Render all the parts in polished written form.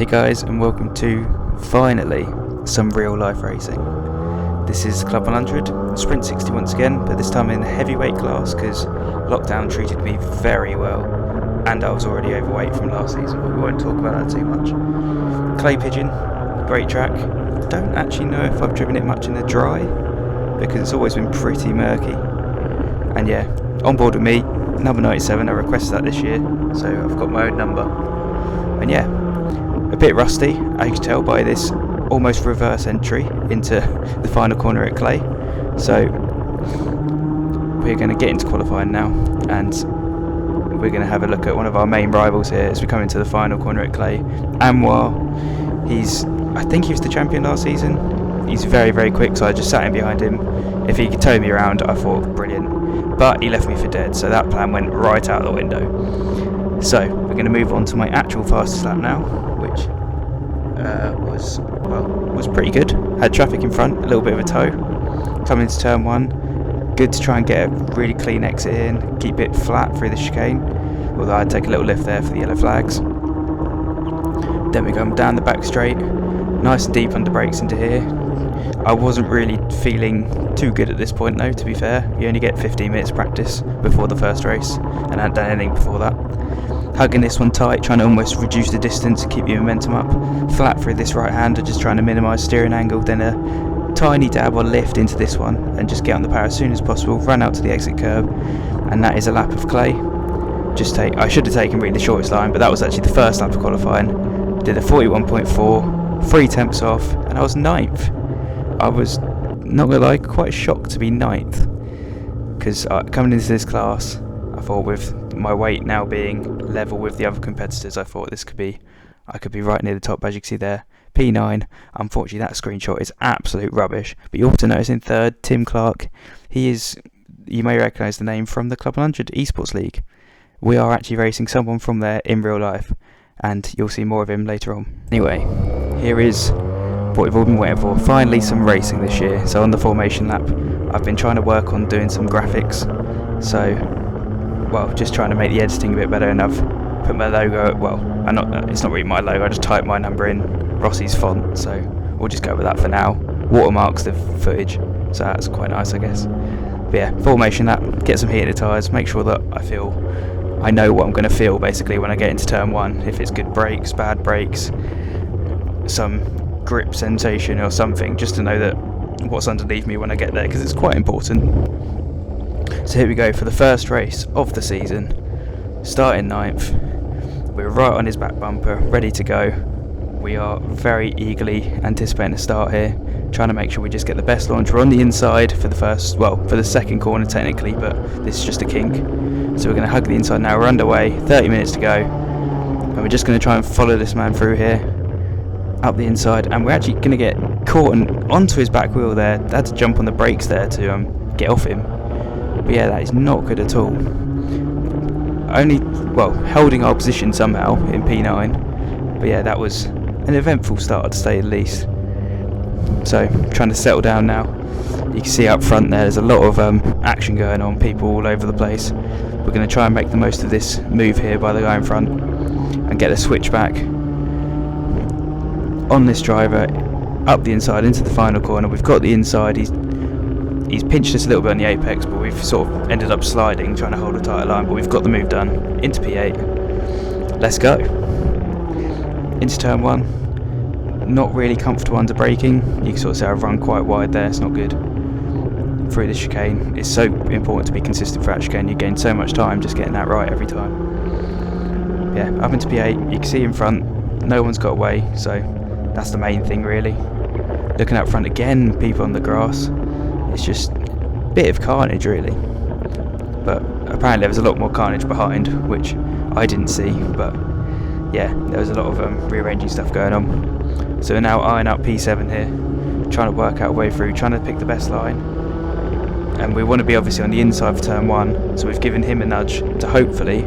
Hey guys, and welcome to, finally, some real life racing. This is Club100, Sprint 60 once again, but this time in the heavyweight class because lockdown treated me very well and I was already overweight from last season, but we won't talk about that too much. Clay Pigeon, great track. Don't actually know if I've driven it much in the dry because it's always been pretty murky. And yeah, on board with me, number 97, I requested that this year, so I've got my own number. And yeah, a bit rusty, as you can tell by this almost reverse entry into the final corner at Clay. So we're going to get into qualifying now, and we're going to have a look at one of our main rivals here as we come into the final corner at Clay. Anwar, I think he was the champion last season. He's very, very quick, so I just sat in behind him. If he could tow me around, I thought brilliant, but he left me for dead, so that plan went right out the window. So we're going to move on to my actual fastest lap now, which was pretty good. Had traffic in front, a little bit of a tow. Coming into turn one, good to try and get a really clean exit in, keep it flat through the chicane, although I'd take a little lift there for the yellow flags. Then we come down the back straight, nice and deep under brakes into here. I wasn't really feeling too good at this point though, to be fair. You only get 15 minutes practice before the first race, and I hadn't done anything before that. Hugging this one tight, trying to almost reduce the distance and keep your momentum up. Flat through this right hander, just trying to minimise steering angle, then a tiny dab or lift into this one and just get on the power as soon as possible, run out to the exit curb, and that is a lap of Clay. I should have taken really the shortest line, but that was actually the first lap of qualifying. Did a 41.4, 3 temps off, and I was 9th. I was, not gonna lie, quite shocked to be 9th, because coming into this class, I thought with my weight now being level with the other competitors, I thought I could be right near the top, as you can see there. P9, unfortunately that screenshot is absolute rubbish, but you also notice in third, Tim Clark. You may recognise the name from the Club100 Esports League. We are actually racing someone from there in real life, and you'll see more of him later on. Anyway, here is what we've all been waiting for, finally some racing this year. So on the formation lap, I've been trying to work on doing some graphics, just trying to make the editing a bit better, and I've put my logo, it's not really my logo, I just typed my number in, Rossi's font, so we'll just go with that for now. Watermarks the footage, so that's quite nice, I guess. But yeah, formation lap, get some heat in the tyres, make sure that I know what I'm going to feel basically when I get into turn one, if it's good brakes, bad brakes, some grip sensation or something, just to know that what's underneath me when I get there, because it's quite important. So here we go for the first race of the season, starting 9th. We're right on his back bumper, ready to go. We are very eagerly anticipating a start here, trying to make sure we just get the best launch. We're on the inside for the second corner technically, but this is just a kink. So we're going to hug the inside now. We're underway, 30 minutes to go, and we're just going to try and follow this man through here, up the inside, and we're actually going to get caught onto his back wheel there. I had to jump on the brakes there to get off him. But yeah, that is not good at all. Holding our position somehow in P9. But yeah, that was an eventful start to say the least. So, trying to settle down now. You can see up front there's a lot of action going on, people all over the place. We're going to try and make the most of this move here by the guy in front and get a switch back on this driver up the inside into the final corner. We've got the inside, he's pinched us a little bit on the apex, but we've sort of ended up sliding, trying to hold a tighter line, but we've got the move done into P8. Let's go. Into turn one, not really comfortable under braking. You can sort of see I've run quite wide there, it's not good. Through the chicane, it's so important to be consistent for that chicane. You gain so much time just getting that right every time. Yeah, up into P8, you can see in front, no one's got away, so that's the main thing really. Looking out front again, people on the grass. It's just a bit of carnage really, but apparently there was a lot more carnage behind, which I didn't see, but yeah, there was a lot of rearranging stuff going on. So we're now eyeing up P7 here, trying to work our way through, trying to pick the best line, and we want to be obviously on the inside for turn one, so we've given him a nudge to hopefully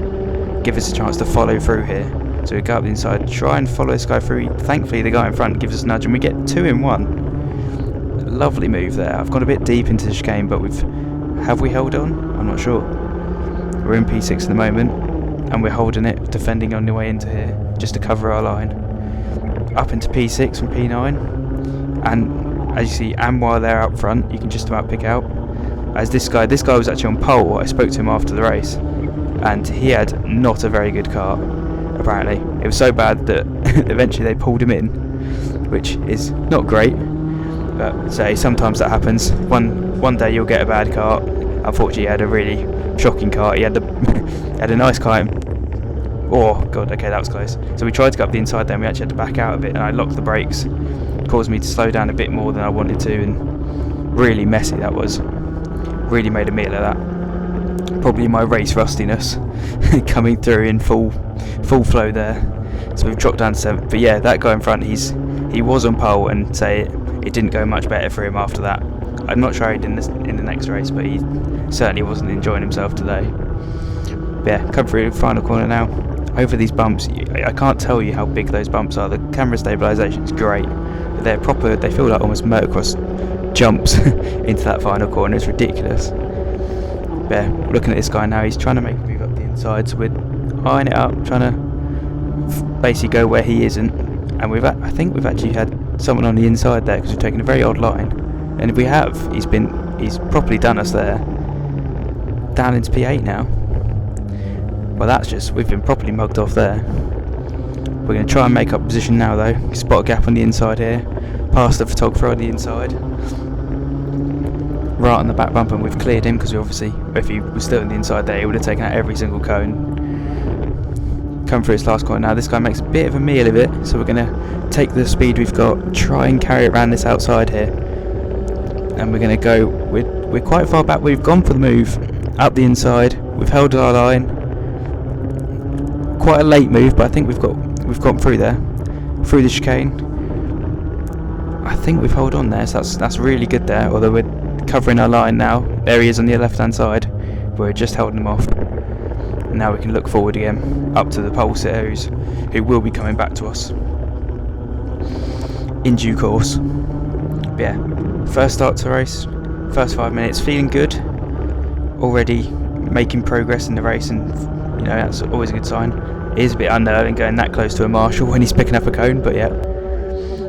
give us a chance to follow through here. So we go up the inside, try and follow this guy through. Thankfully the guy in front gives us a nudge and we get 2 in 1. Lovely move there. I've gone a bit deep into the chicane, but have we held on? I'm not sure. We're in P6 at the moment, and we're holding it, defending on the way into here, just to cover our line. up into P6 from P9, and as you see Anwar there up front, you can just about pick out. As this guy was actually on pole. I spoke to him after the race, and he had not a very good kart. Apparently, it was so bad that eventually they pulled him in, which is not great. But say sometimes that happens. One day you'll get a bad kart. Unfortunately, he had a really shocking kart. He had had a nice kart. Oh god, okay, that was close. So we tried to go up the inside, then we actually had to back out of it, and I locked the brakes. It caused me to slow down a bit more than I wanted to, and really messy that was. Really made a meal of that. Probably my race rustiness coming through in full flow there. So we've dropped down to 7th. But yeah, that guy in front, he was on pole, and say it didn't go much better for him after that. I'm not sure he did in the next race, but he certainly wasn't enjoying himself today. But yeah, come through the final corner now. Over these bumps, I can't tell you how big those bumps are. The camera stabilisation is great, but they're proper. They feel like almost motocross jumps into that final corner. It's ridiculous. But yeah, looking at this guy now, he's trying to make a move up the inside, so we're eyeing it up, trying to basically go where he isn't. And I think we've actually had someone on the inside there, because we've taken a very odd line. And if we have, he's properly done us there. Down into P8 now. Well, we've been properly mugged off there. We're going to try and make up position now though. Spot a gap on the inside here. Past the photographer on the inside. Right on the back bumper, and we've cleared him, because obviously, if he was still on the inside there, he would have taken out every single cone. Come through his last corner now. This guy makes a bit of a meal of it, so we're going to take the speed we've got, try and carry it around this outside here. And we're going to go, we're quite far back. We've gone for the move up the inside. We've held our line. Quite a late move, but I think we've gone through there, through the chicane. I think we've held on there, so that's really good there. Although we're covering our line now. There he is on the left-hand side. We're just holding him off. And now we can look forward again, up to the pole sitter who will be coming back to us in due course. But yeah, first start to the race, first 5 minutes, feeling good. Already making progress in the race, and you know that's always a good sign. It is a bit unnerving going that close to a marshal when he's picking up a cone, but yeah.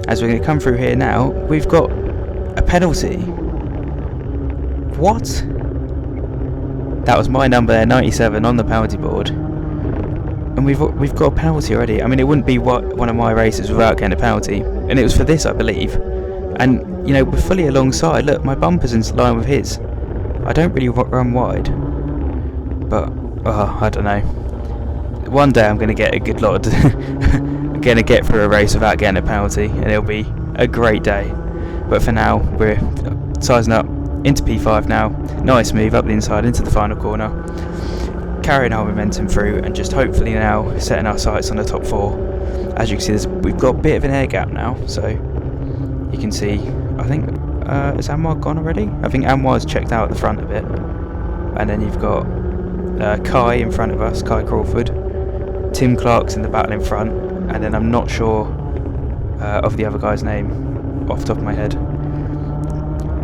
As we're going to come through here now, we've got a penalty. What? That was my number there, 97, on the penalty board. And we've got a penalty already. I mean, it wouldn't be one of my races without getting a penalty. And it was for this, I believe. And, you know, we're fully alongside. Look, my bumper's in line with his. I don't really run wide. But, I don't know. One day I'm going to get a good lot of I'm going to get through a race without getting a penalty, and it'll be a great day. But for now, we're sizing up into P5 now. Nice move up the inside into the final corner. Carrying our momentum through, and just hopefully now setting our sights on the top 4. As you can see, we've got a bit of an air gap now, so you can see, I think, is Anwar gone already? I think Anwar's checked out at the front a bit. And then you've got Kai in front of us, Kai Crawford. Tim Clark's in the battle in front, and then I'm not sure of the other guy's name off the top of my head.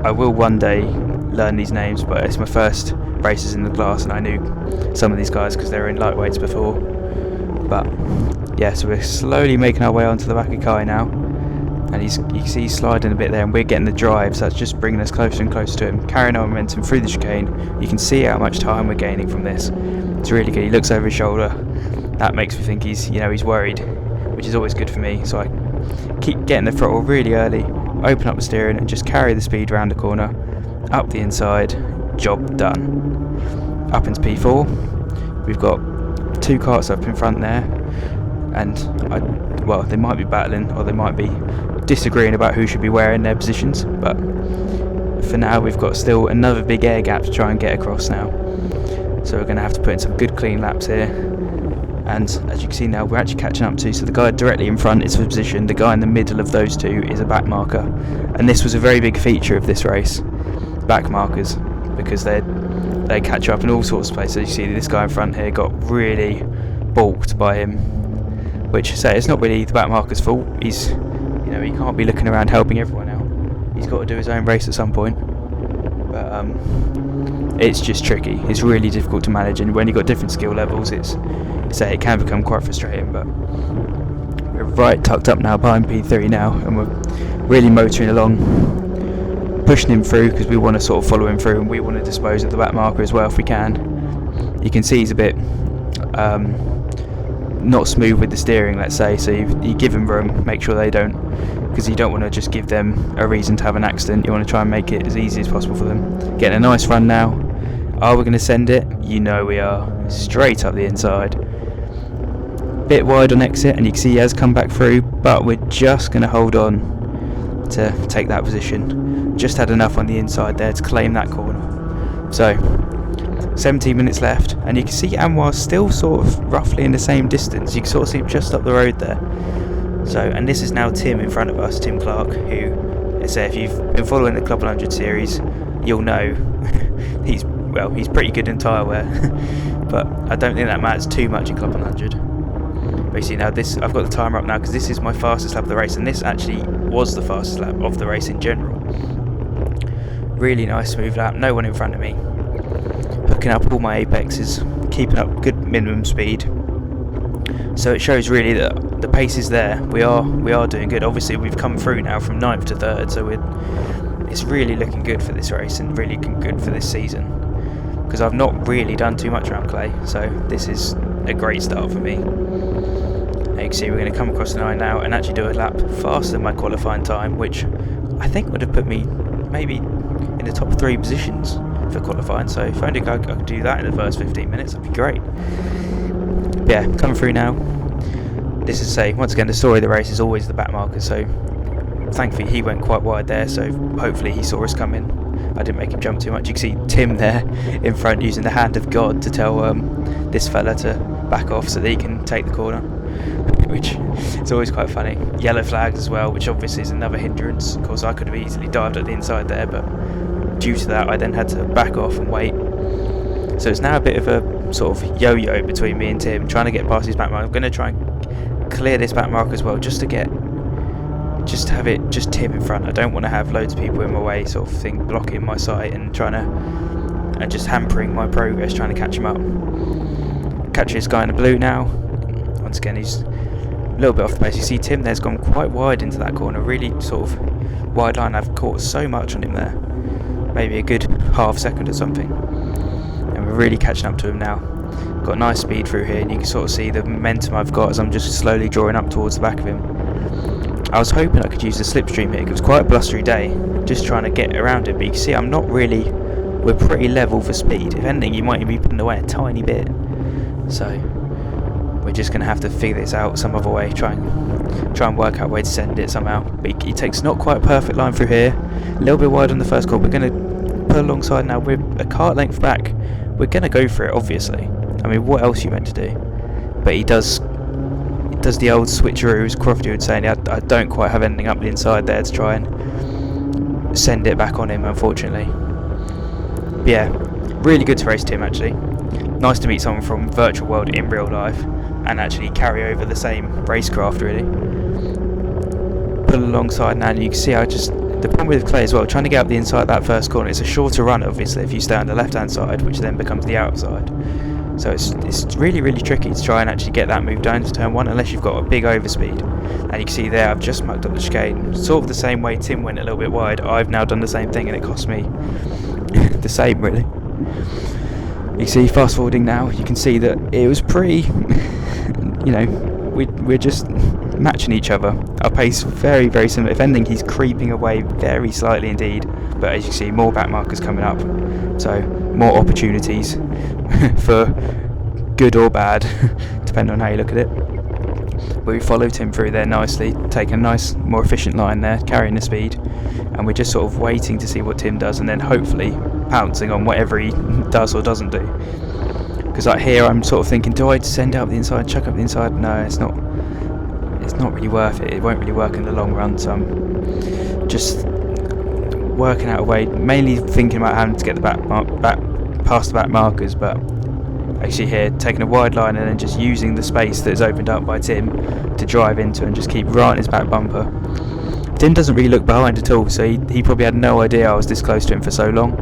I will one day learn these names, but it's my first races in the class, and I knew some of these guys because they were in lightweights before. But yeah, so we're slowly making our way onto the back of Kai now, and you can see he's sliding a bit there, and we're getting the drive, so that's just bringing us closer and closer to him, carrying our momentum through the chicane. You can see how much time we're gaining from this. It's really good. He looks over his shoulder. That makes me think he's worried, which is always good for me. So I keep getting the throttle really early, open up the steering, and just carry the speed round the corner, up the inside, job done. Up into P4, we've got 2 karts up in front there, and they might be battling, or they might be disagreeing about who should be where in their positions, but for now we've got still another big air gap to try and get across now. So we're going to have to put in some good clean laps here. And as you can see now, we're actually catching up to, so the guy directly in front is for position, the guy in the middle of those 2 is a back marker. And this was a very big feature of this race, back markers, because they catch up in all sorts of places. You see this guy in front here got really balked by him, which say it's not really the back marker's fault. He's, he can't be looking around helping everyone out. He's got to do his own race at some point. But it's just tricky. It's really difficult to manage, and when you've got different skill levels, it can become quite frustrating. But we're We're right tucked up now behind P3 now, and we're really motoring along, pushing him through because we want to sort of follow him through, and we want to dispose of the back marker as well if we can. You can see he's a bit not smooth with the steering, let's say, so you give them room, make sure they don't, because you don't want to just give them a reason to have an accident. You want to try and make it as easy as possible for them. Getting a nice run now. Are we going to send it? You know we are. Straight up the inside. Bit wide on exit, and you can see he has come back through, but we're just going to hold on to take that position. Just had enough on the inside there to claim that corner. So 17 minutes left, and you can see Anwar's still sort of roughly in the same distance. You can sort of see him just up the road there. So, and this is now Tim in front of us, Tim Clark, who, let's say if you've been following the Club100 series, you'll know he's pretty good in tyre wear, but I don't think that matters too much in Club100. But you see now this, I've got the timer up now because this is my fastest lap of the race, and this actually was the fastest lap of the race in general. Really nice smooth lap, no one in front of me. Hooking up all my apexes, keeping up good minimum speed. So it shows really that the pace is there. We are doing good. Obviously we've come through now from 9th to 3rd, so it's really looking good for this race and really looking good for this season. Because I've not really done too much around Clay, so this is a great start for me. Now you can see we're going to come across the 9 now and actually do a lap faster than my qualifying time, which I think would have put me maybe in the top 3 positions for qualifying. So if only I could do that in the first 15 minutes, that'd be great. But yeah, coming through now. This is, say, once again, the story of the race is always the back marker, so thankfully he went quite wide there, so hopefully he saw us come in. I didn't make him jump too much. You can see Tim there in front using the hand of God to tell this fella to back off so that he can take the corner, which is always quite funny. Yellow flags as well, which obviously is another hindrance. Of course I could have easily dived at the inside there, but due to that I then had to back off and wait. So it's now a bit of a sort of yo-yo between me and Tim, trying to get past his back mark. I'm going to try and clear this back mark as well, just to have it just Tim in front. I don't want to have loads of people in my way, sort of thing, blocking my sight and just hampering my progress, trying to catch him up. Catch this guy in the blue now. Once again, he's a little bit off the pace. You see Tim there's gone quite wide into that corner, really sort of wide line. I've caught so much on him there, maybe a good half second or something, and we're really catching up to him now. Got nice speed through here, and you can sort of see the momentum I've got as I'm just slowly drawing up towards the back of him. I was hoping I could use the slipstream here. It was quite a blustery day, just trying to get around it, but you can see I'm not really, we're pretty level for speed. If anything, you might even be putting away a tiny bit. So we're just going to have to figure this out some other way, try and work out where to send it somehow. But he takes not quite a perfect line through here, a little bit wide on the first corner. We're going to pull alongside now, we're a kart length back. We're going to go for it, obviously. I mean, what else are you meant to do? But he does the old switcheroo, as Crofty would say, and I don't quite have anything up the inside there to try and send it back on him, unfortunately. But yeah, really good to race Tim, actually. Nice to meet someone from virtual world in real life and actually carry over the same racecraft, really. Pull alongside now, and you can see the problem with Clay as well, trying to get up the inside of that first corner, it's a shorter run, obviously, if you stay on the left hand side, which then becomes the outside. So it's really, really tricky to try and actually get that move down to turn 1 unless you've got a big overspeed. And you can see there I've just mucked up the chicane. Sort of the same way Tim went a little bit wide, I've now done the same thing, and it cost me the same, really. You can see, fast forwarding now, you can see that it was pretty, you know, we're just matching each other. Our pace very, very similar. If anything, he's creeping away very slightly indeed, but as you can see, more back markers coming up, so more opportunities for good or bad depending on how you look at it. But we followed him through there nicely, taking a nice, more efficient line there, carrying the speed, and we're just sort of waiting to see what Tim does, and then hopefully pouncing on whatever he does or doesn't do. Because like here I'm sort of thinking, do I send out the inside, chuck up the inside? No, it's not really worth it. It won't really work in the long run, so I'm just working out a way, mainly thinking about having to get the back past the back markers, but actually here taking a wide line and then just using the space that is opened up by Tim to drive into and just keep right on his back bumper. Tim doesn't really look behind at all, so he probably had no idea I was this close to him for so long.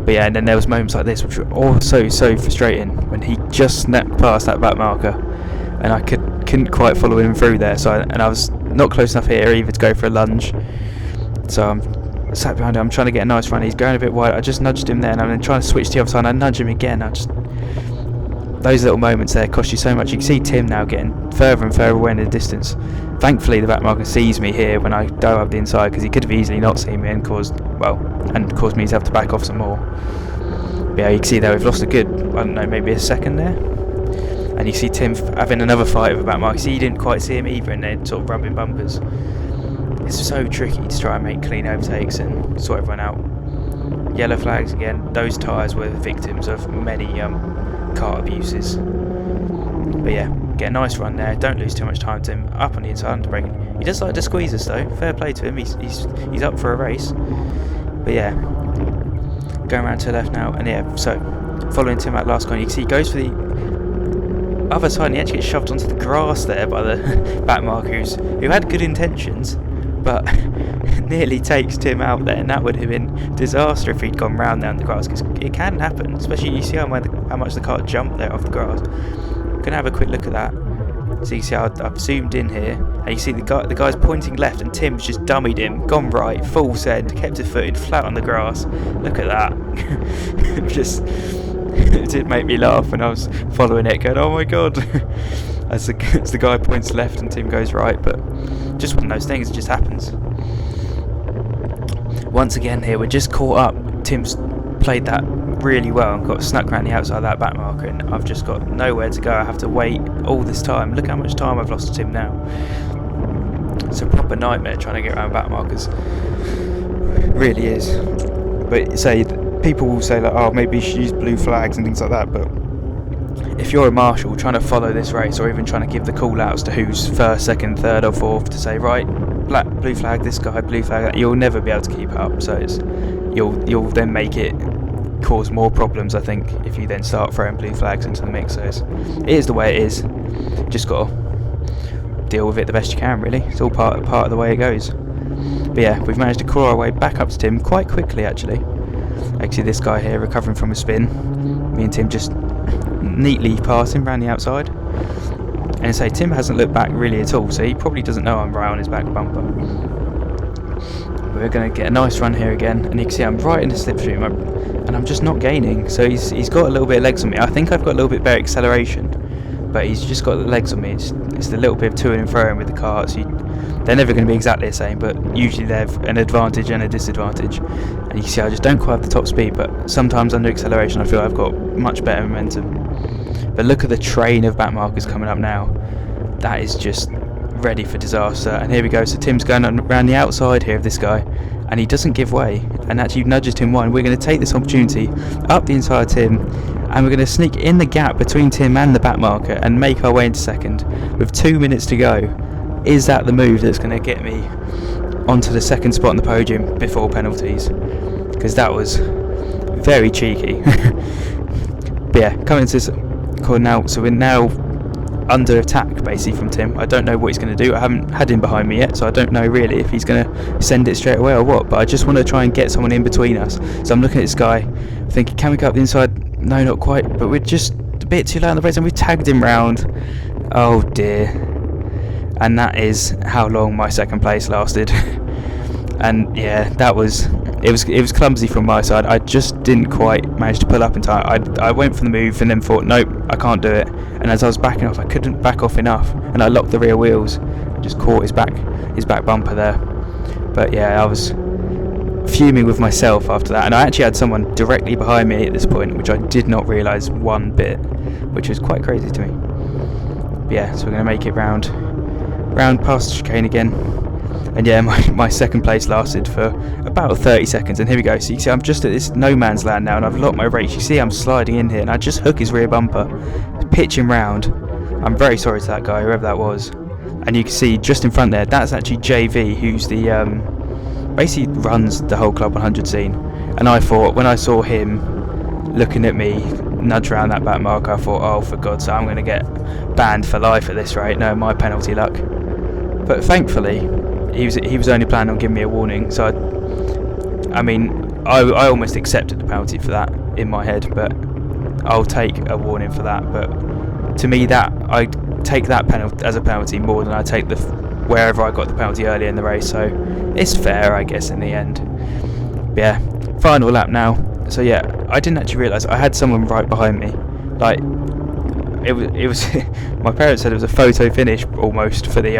But yeah, and then there was moments like this which were also so frustrating when he just snapped past that back marker, and I could couldn't quite follow him through there. And I was not close enough here either to go for a lunge. So I'm sat behind him. I'm trying to get a nice run. He's going a bit wide. I just nudged him there, and I'm then trying to switch to the other side. And I nudge him again. Those little moments there cost you so much. You can see Tim now getting further and further away in the distance. Thankfully, the back marker sees me here when I dive up the inside, because he could have easily not seen me and caused me to have to back off some more. But yeah, you can see there we've lost a good, I don't know, maybe a second there. And you see Tim having another fight with a back marker. See, you didn't quite see him either, and they're sort of rubbing bumpers. It's so tricky to try and make clean overtakes and sort everyone out. Yellow flags again. Those tyres were victims of many kart abuses. But yeah, get a nice run there. Don't lose too much time to him. Up on the inside under braking. He does like to squeeze us though. Fair play to him. He's up for a race. But yeah, going around to the left now, and yeah, so following Tim out last corner, you can see he goes for the other side, and he actually gets shoved onto the grass there by the back marker who had good intentions, but nearly takes Tim out there, and that would have been disaster if he'd gone round there on the grass, because it can happen, especially you see how much the car jumped there off the grass. Gonna have a quick look at that. So you see how I've zoomed in here, and you see the guy's pointing left, and Tim's just dummied him, gone right, full send, kept it footed, flat on the grass. Look at that. It did make me laugh when I was following it, going, oh my god. as the guy points left and Tim goes right, but just one of those things, it just happens. Once again here, we're just caught up. Tim's played that really well and got snuck around the outside of that back marker, and I've just got nowhere to go. I have to wait all this time. Look how much time I've lost to Tim now. It's a proper nightmare trying to get around back markers. It really is. But say people will say like, oh, maybe you should use blue flags and things like that, but if you're a marshal trying to follow this race, or even trying to give the call outs to who's first, second, third or fourth, to say right, blue flag this guy, blue flag that, you'll never be able to keep up. So you'll then make it cause more problems, I think, if you then start throwing blue flags into the mix. So it is the way it is. Just got to deal with it the best you can, really. It's all part of the way it goes. But yeah, we've managed to claw our way back up to Tim quite quickly, actually. Actually, this guy here recovering from a spin. Me and Tim just neatly passing around the outside. And say Tim hasn't looked back really at all, so he probably doesn't know I'm right on his back bumper. We're going to get a nice run here again, and you can see I'm right in the slipstream, and I'm just not gaining. So he's got a little bit of legs on me. I think I've got a little bit better acceleration, but he's just got the legs on me. It's the little bit of to and fro with the karts. They're never going to be exactly the same, but usually they have an advantage and a disadvantage. And you can see I just don't quite have the top speed, but sometimes under acceleration I feel I've got much better momentum. But look at the train of back markers coming up now. That is just ready for disaster. And here we go. So Tim's going around the outside here of this guy, and he doesn't give way, and actually nudges Tim wide. We're going to take this opportunity up the inside of Tim, and we're going to sneak in the gap between Tim and the back marker and make our way into second with 2 minutes to go. Is that the move that's going to get me onto the second spot on the podium before penalties? Because that was very cheeky. But yeah, coming to this corner now, so we're now under attack basically from Tim. I don't know what he's going to do. I haven't had him behind me yet, so I don't know really if he's going to send it straight away or what, but I just want to try and get someone in between us. So I'm looking at this guy thinking, can we go up the inside? No, not quite, but we're just a bit too late on the race, and we've tagged him round. Oh dear. And that is how long my second place lasted. And yeah, it was clumsy from my side. I just didn't quite manage to pull up in time. I went for the move and then thought, nope, I can't do it. And as I was backing off, I couldn't back off enough, and I locked the rear wheels and just caught his back bumper there. But yeah, I was fuming with myself after that, and I actually had someone directly behind me at this point, which I did not realise one bit, which was quite crazy to me. But yeah, so we're going to make it round past the chicane again. And yeah, my second place lasted for about 30 seconds, and here we go. So you can see I'm just at this no man's land now, and I've locked my brakes. You see I'm sliding in here, and I just hook his rear bumper, pitch him round. I'm very sorry to that guy, whoever that was. And you can see just in front there, that's actually JV, who's the basically runs the whole Club 100 scene. And I thought, when I saw him looking at me nudge around that back marker, I thought, oh for God's sake, I'm going to get banned for life at this rate. No, my penalty luck. But thankfully he was only planning on giving me a warning, so I almost accepted the penalty for that in my head, but I'll take a warning for that. But to me, that I take that penalty as a penalty more than I take the wherever I got the penalty earlier in the race, so it's fair, I guess, in the end. But yeah, final lap now. So yeah, I didn't actually realise I had someone right behind me. Like, it was my parents said it was a photo finish almost for the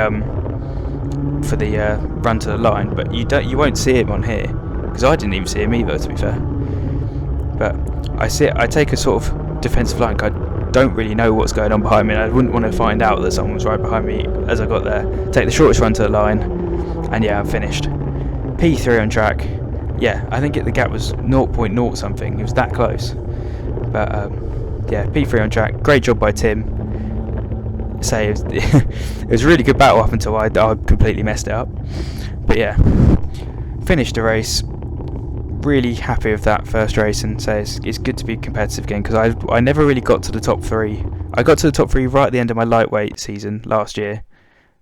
run to the line, but you won't see him on here because I didn't even see him either, to be fair. But I take a sort of defensive line. I don't really know what's going on behind me, and I wouldn't want to find out that someone was right behind me as I got there. Take the shortest run to the line, and yeah, I'm finished. P3 on track. Yeah, I think the gap was 0.0 something. It was that close. But yeah, P3 on track. Great job by Tim. Say it was a really good battle up until I completely messed it up. But yeah, finished the race. Really happy with that first race, and say it's good to be competitive again, because I never really got to the top 3. I got to the top 3 right at the end of my lightweight season last year,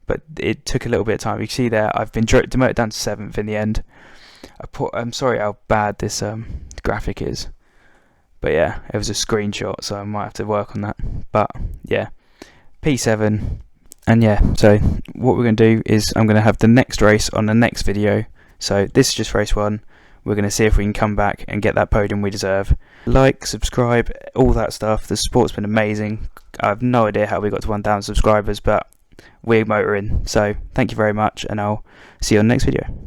but it took a little bit of time. You can see there I've been demoted down to 7th in the end. I'm sorry how bad this graphic is, but yeah, it was a screenshot, so I might have to work on that. But yeah, P7, and yeah, so what we're going to do is I'm going to have the next race on the next video. So this is just race 1. We're going to see if we can come back and get that podium we deserve. Like, subscribe, all that stuff. The support's been amazing. I have no idea how we got to 1,000 subscribers, but we're motoring. So thank you very much, and I'll see you on the next video.